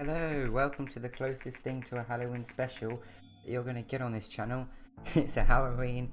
Hello, welcome to the closest thing to a Halloween special that you're going to get on this channel. It's a Halloween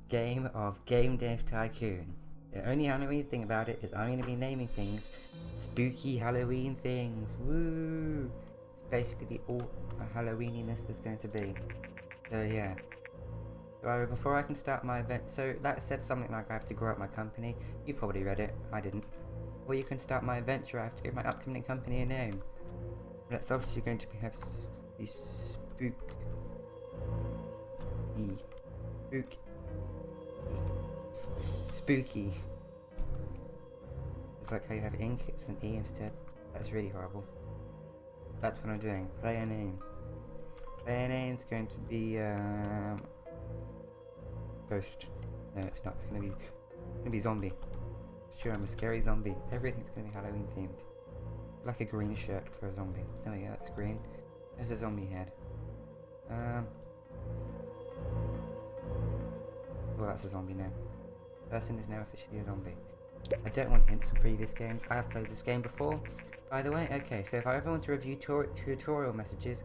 game of Game Dev Tycoon. The only Halloween thing about it is I'm going to be naming things spooky Halloween things. Woo! It's basically all Halloweeniness there's going to be. So yeah. So before I can start my event, so that said something like I have to grow up my company. You probably read it, I didn't. Or you can start my adventure, I have to give my upcoming company a name. That's obviously going to have the spooky. It's like how you have ink, it's an E instead. That's really horrible. That's what I'm doing. Player name. Player name's going to be Ghost. No, it's not. It's gonna be zombie. Sure, I'm a scary zombie. Everything's gonna be Halloween themed. Like a green shirt for a zombie. Oh yeah, that's green. There's a zombie head. Well, that's a zombie now. Person is now officially a zombie. I don't want hints from previous games. I have played this game before, by the way. Okay, so if I ever want to review tutorial messages,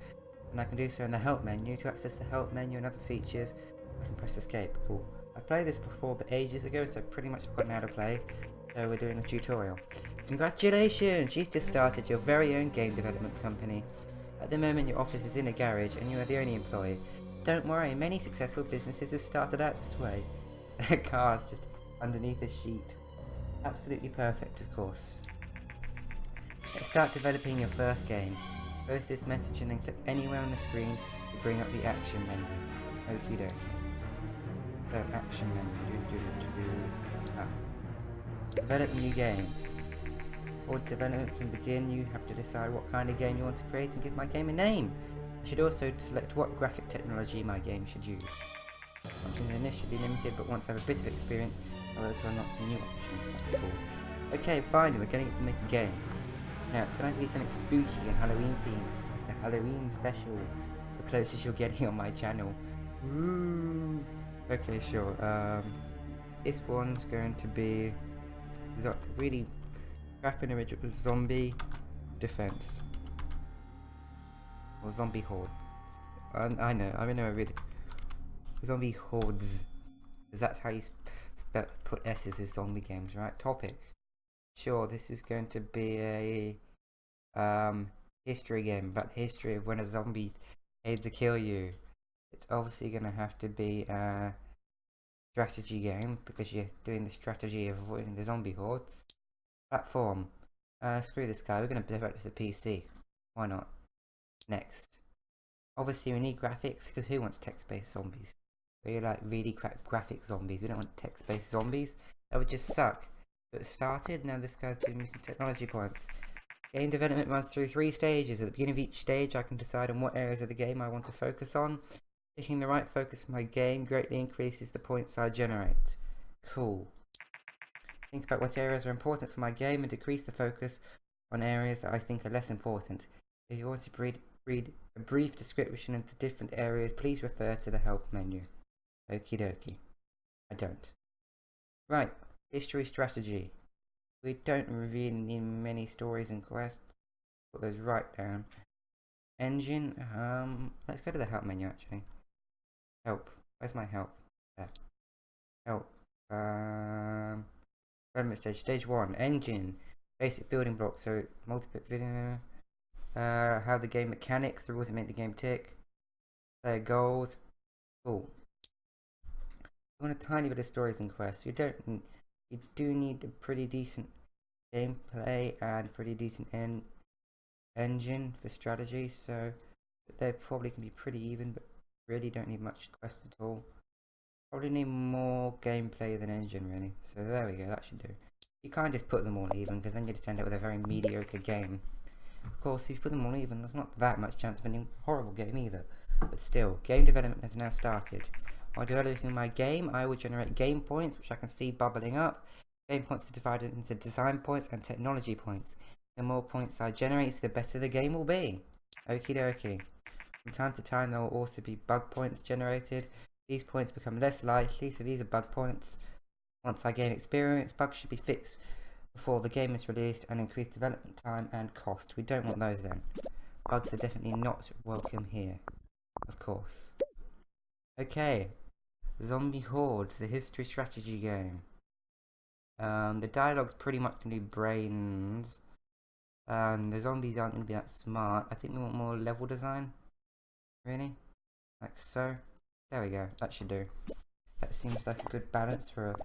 then I can do so in the help menu. To access the help menu and other features, I can press escape. Cool. I played this before, but ages ago, so pretty much forgotten how to play. So we're doing a tutorial. Congratulations! You've just started your very own game development company. At the moment your office is in a garage and you are the only employee. Don't worry, many successful businesses have started out this way. Cars just underneath a sheet. Absolutely perfect, of course. Let's start developing your first game. Post this message and then click anywhere on the screen to bring up the action menu. Okie dokie. So action menu. Develop new game. Before development can begin, you have to decide what kind of game you want to create and give my game a name. You should also select what graphic technology my game should use. Options are initially limited, but once I have a bit of experience, I'll be able to unlock new options. That's cool. Okay, finally, we're getting to make a game. Now, it's going to be something spooky and Halloween themed. This is the Halloween special, the closest you're getting on my channel. Woo! Okay, sure. This one's going to be really crapping original zombie defense or zombie horde. I know really zombie hordes, because that's how you put S's in zombie games, right? Topic. Sure, this is going to be a history game about the history of when a zombie aids to kill you. It's obviously going to have to be a strategy game because you're doing the strategy of avoiding the zombie hordes. Platform. Screw this guy, we're going to develop for the PC. Why not? Next. Obviously we need graphics, because who wants text-based zombies? We like really graphic zombies, we don't want text-based zombies. That would just suck. But it started, now this guy's doing some technology points. Game development runs through 3 stages. At the beginning of each stage I can decide on what areas of the game I want to focus on. Picking the right focus for my game greatly increases the points I generate. Cool. Think about what areas are important for my game and decrease the focus on areas that I think are less important. If you want to read a brief description of the different areas, please refer to the help menu. Okie dokie. I don't. Right, history strategy. We don't really need many stories and quests. Put those right down. Engine, let's go to the help menu actually. Help. Where's my help? There. Help. Development stage. Stage 1. Engine. Basic building blocks. So, multiple video. How the game mechanics. The rules that make the game tick. Player goals. Cool. You want a tiny bit of stories and quests. You do need a pretty decent gameplay and pretty decent engine for strategy. So, they probably can be pretty even, but really don't need much quest at all. Probably need more gameplay than engine really. So there we go, that should do. You can't just put them all even, because then you just end up with a very mediocre game. Of course, if you put them all even, there's not that much chance of a horrible game either. But still, game development has now started. While developing my game, I will generate game points, which I can see bubbling up. Game points are divided into design points and technology points. The more points I generate, the better the game will be. Okie dokie. From time to time, there will also be bug points generated. These points become less likely, so these are bug points. Once I gain experience, bugs should be fixed before the game is released and increase development time and cost. We don't want those then. Bugs are definitely not welcome here. Of course. Okay. Zombie Hordes, the history strategy game. The dialogue's pretty much going to be brains. The zombies aren't going to be that smart. I think we want more level design. Really? Like so. There we go. That should do. That seems like a good balance for a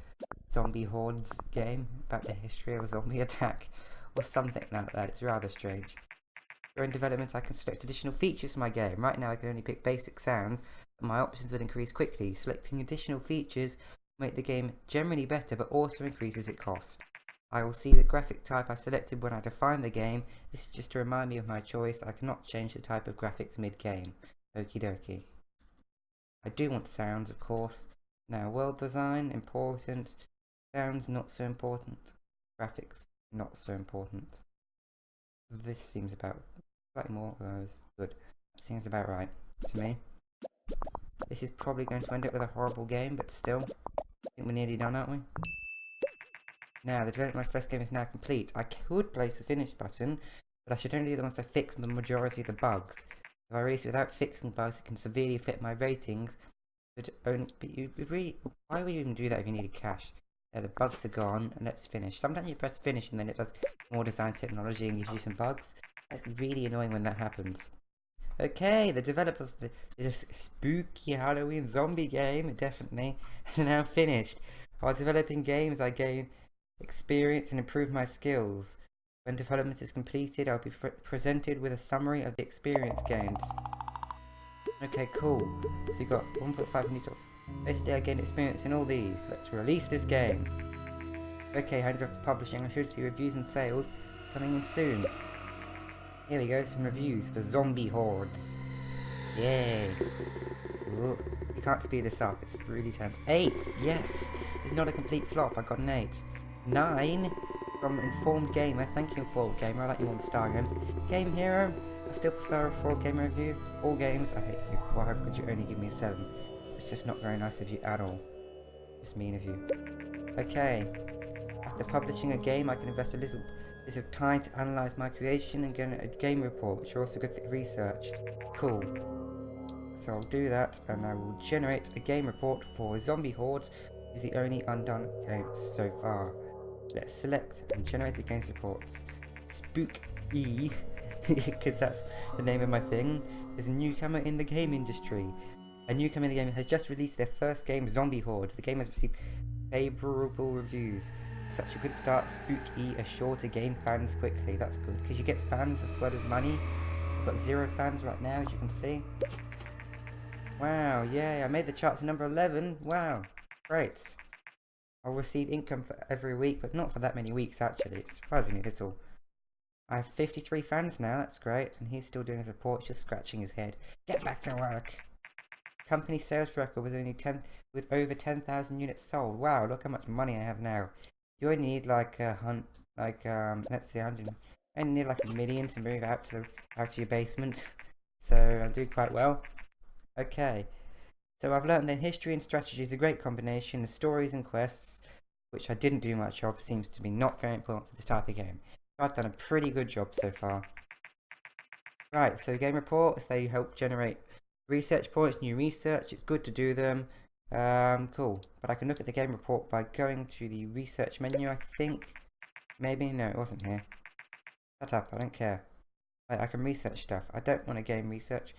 Zombie Hordes game about the history of a zombie attack. Or something like that. It's rather strange. During development, I can select additional features for my game. Right now, I can only pick basic sounds, but my options will increase quickly. Selecting additional features will make the game generally better, but also increases its cost. I will see the graphic type I selected when I define the game. This is just to remind me of my choice. I cannot change the type of graphics mid-game. Okie dokie. I do want sounds, of course. Now, world design, important. Sounds, not so important. Graphics, not so important. This seems about slightly more of those. Good. That seems about right to me. This is probably going to end up with a horrible game, but still. I think we're nearly done, aren't we? Now, the development of my first game is now complete. I could place the finish button, but I should only do that once I fix the majority of the bugs. If I release it without fixing bugs, it can severely affect my ratings. But you really, why would you even do that if you needed cash? Yeah, the bugs are gone, and let's finish. Sometimes you press finish and then it does more design technology and gives you some bugs. That's really annoying when that happens. Okay, the developer of this spooky Halloween zombie game, definitely, is now finished. While developing games, I gain experience and improve my skills. When development is completed, I'll be presented with a summary of the experience gains. Okay, cool. So you got 1.5 minutes. Basically, I gained experience in all these. Let's release this game. Okay, hands off to publishing. I should see reviews and sales coming in soon. Here we go, some reviews for Zombie Hordes. Yay. Ooh, you can't speed this up, it's really tense. 8, yes! It's not a complete flop, I got an 8. 9 from Informed Gamer. Thank you, Informed Gamer, I like you on the Star Games. Game Hero, I still prefer a 4-game review. All games, I hate you. Why could you only give me a 7? It's just not very nice of you at all. Just mean of you. Okay. After publishing a game, I can invest a little bit of time to analyse my creation and get a game report, which are also good for research. Cool. So I'll do that, and I will generate a game report for Zombie Hordes, which is the only undone game so far. Let's select and generate the game reports. Spook E, because that's the name of my thing, is a newcomer in the game industry. A newcomer in the game has just released their first game, Zombie Hordes. The game has received favourable reviews. Such a good start. Spook E is sure to gain fans quickly. That's good, because you get fans as well as money. I've got 0 fans right now, as you can see. Wow, yay, I made the charts number 11. Wow, great. I'll receive income for every week, but not for that many weeks actually. It's surprisingly little. I have 53 fans now, that's great. And he's still doing his report, just scratching his head. Get back to work. Company sales record with over 10,000 units sold. Wow, look how much money I have now. You only need like let's see, 100. I only need like 1 million to move out to your basement. So I'm doing quite well. Okay. So I've learned that history and strategy is a great combination. The stories and quests, which I didn't do much of, seems to be not very important for this type of game. I've done a pretty good job so far. Right, so game reports, they help generate research points, new research. It's good to do them. Cool. But I can look at the game report by going to the research menu, I think. Maybe? No, it wasn't here. Shut up, I don't care. I can research stuff. I don't want a game research,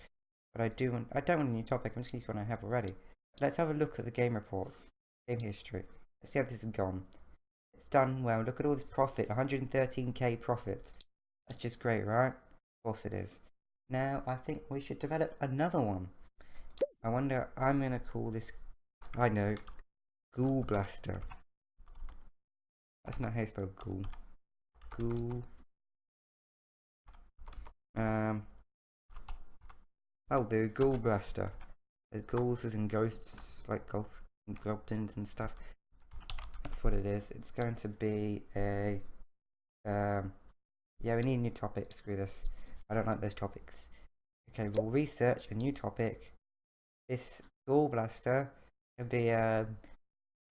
but I don't want a new topic. I'm just going to use one I have already. Let's have a look at the game reports. Game history. Let's see how this has gone. It's done well. Look at all this profit. 113k profit. That's just great, right? Of course it is. Now, I think we should develop another one. I wonder, I'm going to call this, I know, Ghoul Blaster. That's not how you spell ghoul. Ghoul. I'll do Ghoul Blaster. There's ghouls as in ghosts, like ghosts and goblins and stuff. That's what it is. It's going to be a, yeah, we need a new topic. Screw this. I don't like those topics. Okay, we'll research a new topic. This Ghoul Blaster can be a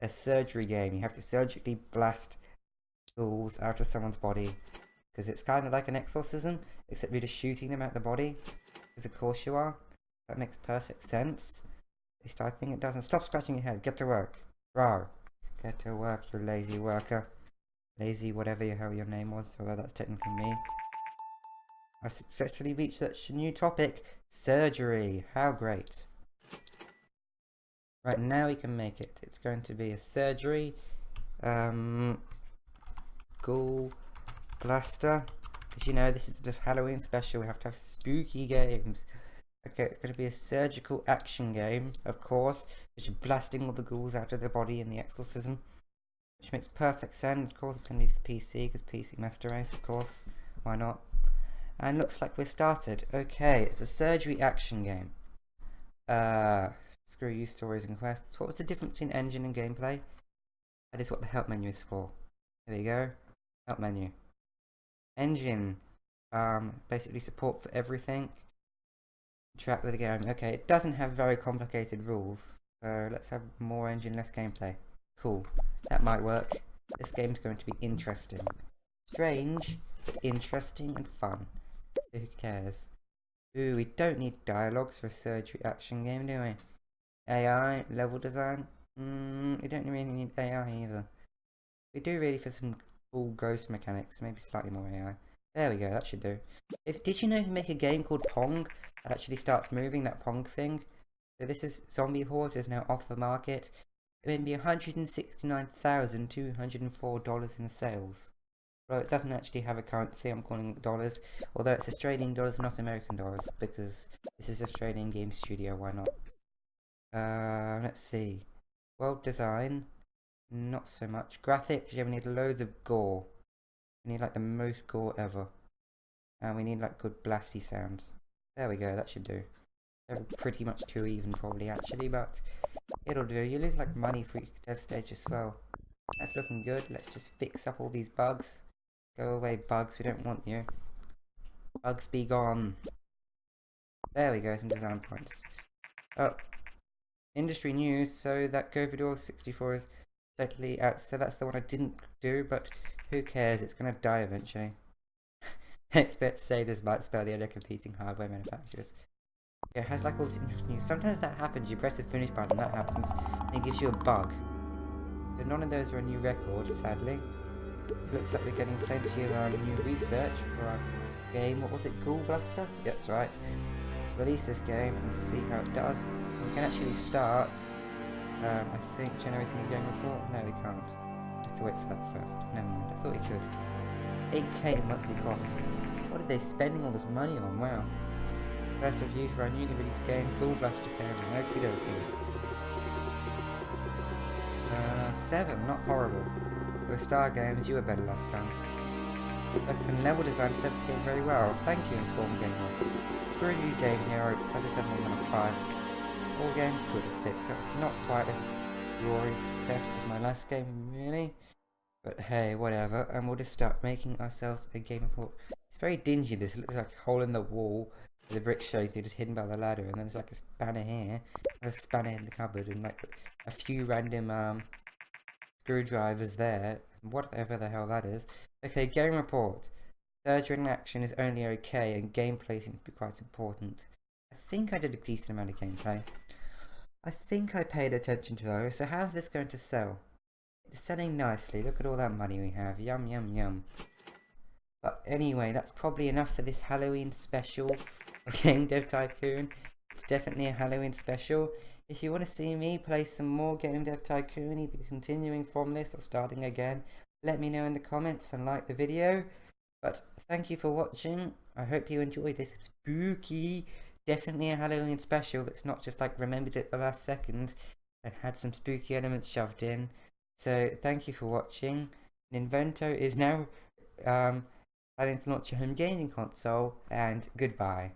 surgery game. You have to surgically blast ghouls out of someone's body, because it's kind of like an exorcism. except you're just shooting them at the body, because of course you are. That makes perfect sense. At least I think it doesn't. Stop scratching your head. Get to work. Rawr. Get to work, you lazy worker. Lazy whatever the hell your name was, although that's technically me. I successfully researched a new topic. Surgery. How great. Right, now we can make it. It's going to be a surgery. Ghoul Blaster. Because you know, this is the Halloween special. We have to have spooky games. Okay, it's going to be a surgical action game, of course. Which is blasting all the ghouls out of their body in the exorcism. Which makes perfect sense. Of course, it's going to be for PC, because PC Master Race, of course. Why not? And looks like we've started. Okay, it's a surgery action game. Screw you, stories and quests. What was the difference between engine and gameplay? That is what the help menu is for. There we go. Help menu. Engine. Basically support for everything. Interact with the game. Okay, it doesn't have very complicated rules. So let's have more engine, less gameplay. Cool. That might work. This game's going to be interesting. Strange, but interesting and fun. So who cares? Ooh, we don't need dialogues for a surgery action game, do we? AI, level design? We don't really need AI either. We do really for some cool ghost mechanics, maybe slightly more AI. There we go, that should do. Did you know you can make a game called Pong that actually starts moving, that Pong thing? So this is Zombie Horde is now off the market. It may be $169,204 in sales. Well, it doesn't actually have a currency, I'm calling it dollars. Although it's Australian dollars, not American dollars, because this is Australian game studio, why not? Let's see. World design, not so much. Graphics, yeah, we need loads of gore. We need like the most gore ever. And we need like good blasty sounds. There we go, that should do. They're pretty much too even probably actually, but it'll do. You lose like money for each dev stage as well. That's looking good. Let's just fix up all these bugs. Go away, bugs, we don't want you. Bugs be gone. There we go, some design points. Oh, industry news, so that Govidor 64 is totally out, so that's the one I didn't do, but who cares, it's gonna die eventually. I expect to say this might spell the end of competing hardware manufacturers. It has like all this interesting news. Sometimes that happens, you press the finish button, that happens, and it gives you a bug. But none of those are a new record, sadly. It looks like we're getting plenty of new research for our game. What was it, Ghoul Blaster? Yeah, that's right. Let's release this game and see how it does. We can actually start, I think, generating a game report. No, we can't. We have to wait for that first. Never mind, I thought we could. 8k monthly costs. What are they spending all this money on? Wow. First review for our newly released game, Ghoul Blaster Family. Okie dokie. 7, not horrible. For Star Games, you were better last time. Looks and level design set this game very well. Thank you, Informed Gamer. Screw you, Game Hero. I just have more than a 5. All games good as 6, so it's not quite as roaring success as my last game, really. But hey, whatever. And we'll just start making ourselves a game report. It's very dingy, this. It looks like a hole in the wall with a brick showing through, just hidden by the ladder. And then there's like a spanner here, and a spanner in the cupboard, and like a few random screwdrivers there, whatever the hell that is. Okay, game report. Surgery in action is only okay, and gameplay seems to be quite important. I think I did a decent amount of gameplay. I think I paid attention to those. So how's this going to sell? It's selling nicely. Look at all that money we have. Yum, yum, yum. But anyway, that's probably enough for this Halloween special Game Dev Tycoon. It's definitely a Halloween special. If you want to see me play some more Game Dev Tycoon, either continuing from this or starting again, let me know in the comments and like the video. But thank you for watching. I hope you enjoyed this spooky, definitely a Halloween special that's not just like remembered at the last second and had some spooky elements shoved in. So thank you for watching. Invento is now planning to launch a home gaming console, and goodbye.